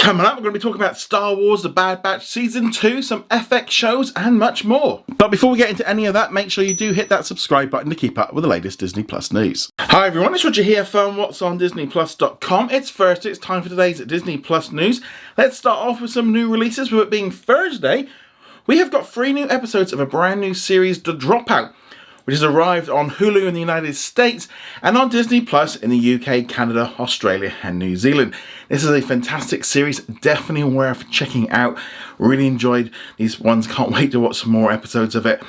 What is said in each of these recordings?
Coming up, we're going to be talking about Star Wars The Bad Batch Season 2, some FX shows, and much more. But before we get into any of that, make sure you do hit that subscribe button to keep up with the latest Disney Plus news. Hi everyone, it's Roger here from whatsondisneyplus.com. It's Thursday, it's time for today's Disney Plus news. Let's start off with some new releases. With it being Thursday, we have got 3 new episodes of a brand new series, The Dropout, which has arrived on Hulu in the United States and on Disney Plus in the UK, Canada, Australia and New Zealand. This is a fantastic series, definitely worth checking out. Really enjoyed these ones, can't wait to watch some more episodes of it.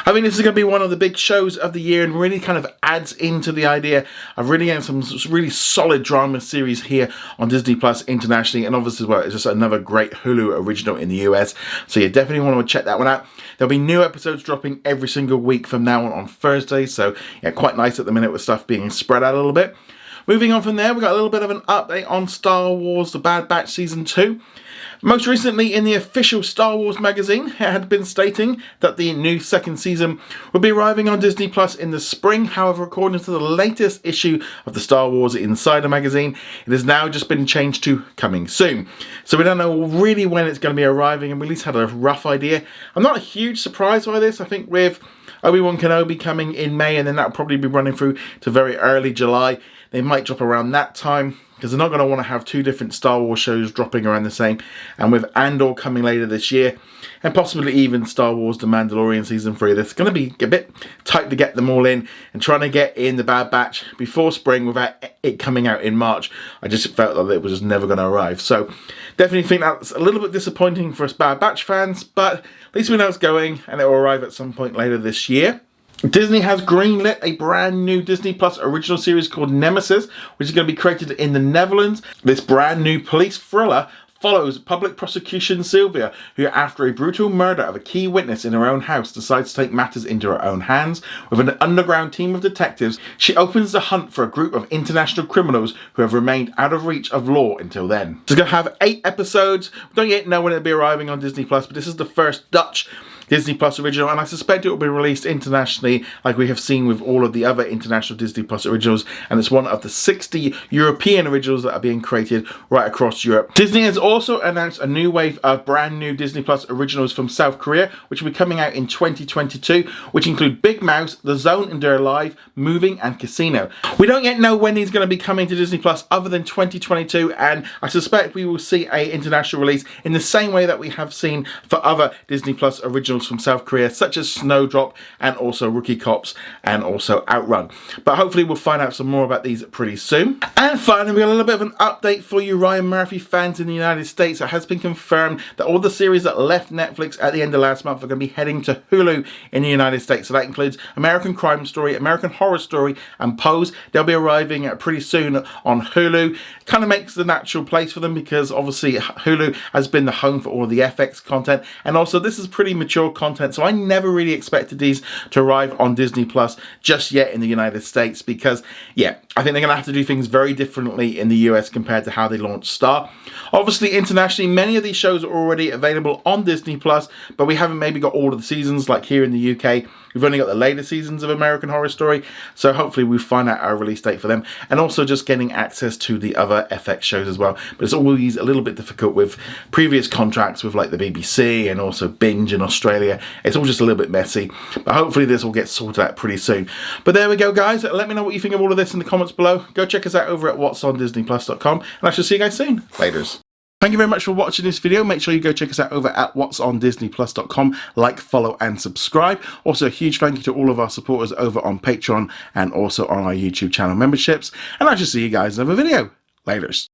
I mean, this is going to be one of the big shows of the year and really kind of adds into the idea of really getting some really solid drama series here on Disney Plus internationally, and obviously as well, it's just another great Hulu original in the US. So you definitely want to check that one out. There'll be new episodes dropping every single week from now on Thursday, so yeah, quite nice at the minute with stuff being spread out a little bit. Moving on from there, we got a little bit of an update on Star Wars The Bad Batch Season 2. Most recently, in the official Star Wars magazine, it had been stating that the new second season would be arriving on Disney Plus in the spring. However, according to the latest issue of the Star Wars Insider magazine, it has now just been changed to coming soon. So we don't know really when it's going to be arriving, and we at least had a rough idea. I'm not a huge surprise by this. I think with Obi-Wan Kenobi coming in May, and then that'll probably be running through to very early July, they might drop around that time, because they're not going to want to have 2 different Star Wars shows dropping around the same. And with Andor coming later this year, and possibly even Star Wars The Mandalorian Season 3, it's going to be a bit tight to get them all in, and trying to get in The Bad Batch before spring without it coming out in March, I just felt that it was just never going to arrive. So definitely think that's a little bit disappointing for us Bad Batch fans, but at least we know it's going, and it will arrive at some point later this year. Disney has greenlit a brand new Disney Plus original series called Nemesis, which is going to be created in the Netherlands. This brand new police thriller follows public prosecution Sylvia, who after a brutal murder of a key witness in her own house decides to take matters into her own hands. With an underground team of detectives, she opens the hunt for a group of international criminals who have remained out of reach of law until then. It's going to have 8 episodes. We don't yet know when it'll be arriving on Disney Plus, but this is the first Dutch Disney Plus original, and I suspect it will be released internationally like we have seen with all of the other international Disney Plus originals, and it's one of the 60 European originals that are being created right across Europe. Disney has also announced a new wave of brand new Disney Plus originals from South Korea, which will be coming out in 2022, which include Big Mouse, The Zone and They're Live, Moving and Casino. We don't yet know when these are going to be coming to Disney Plus other than 2022, and I suspect we will see an international release in the same way that we have seen for other Disney Plus originals from South Korea, such as Snowdrop and also Rookie Cops and also Outrun. But hopefully we'll find out some more about these pretty soon. And finally, we got a little bit of an update for you Ryan Murphy fans in the United States. It has been confirmed that all the series that left Netflix at the end of last month are going to be heading to Hulu in the United States. So that includes American Crime Story, American Horror Story and Pose. They'll be arriving pretty soon on Hulu. It kind of makes the natural place for them because obviously Hulu has been the home for all of the FX content, and also this is pretty mature content, so I never really expected these to arrive on Disney Plus just yet in the United States, because yeah, I think they're going to have to do things very differently in the US compared to how they launched Star. Obviously internationally, many of these shows are already available on Disney Plus, but we haven't maybe got all of the seasons. Like here in the UK, we've only got the later seasons of American Horror Story, so hopefully we find out our release date for them, and also just getting access to the other FX shows as well. But it's always a little bit difficult with previous contracts with like the BBC and also Binge in Australia. It's all just a little bit messy, but hopefully this will get sorted out pretty soon. But there we go guys, let me know what you think of all of this in the comments below. Go check us out over at whatsondisneyplus.com, and I shall see you guys soon. Laters. Thank you very much for watching this video. Make sure you go check us out over at whatsondisneyplus.com. Like, follow and subscribe. Also a huge thank you to all of our supporters over on Patreon and also on our YouTube channel memberships. And I shall see you guys in another video. Laters.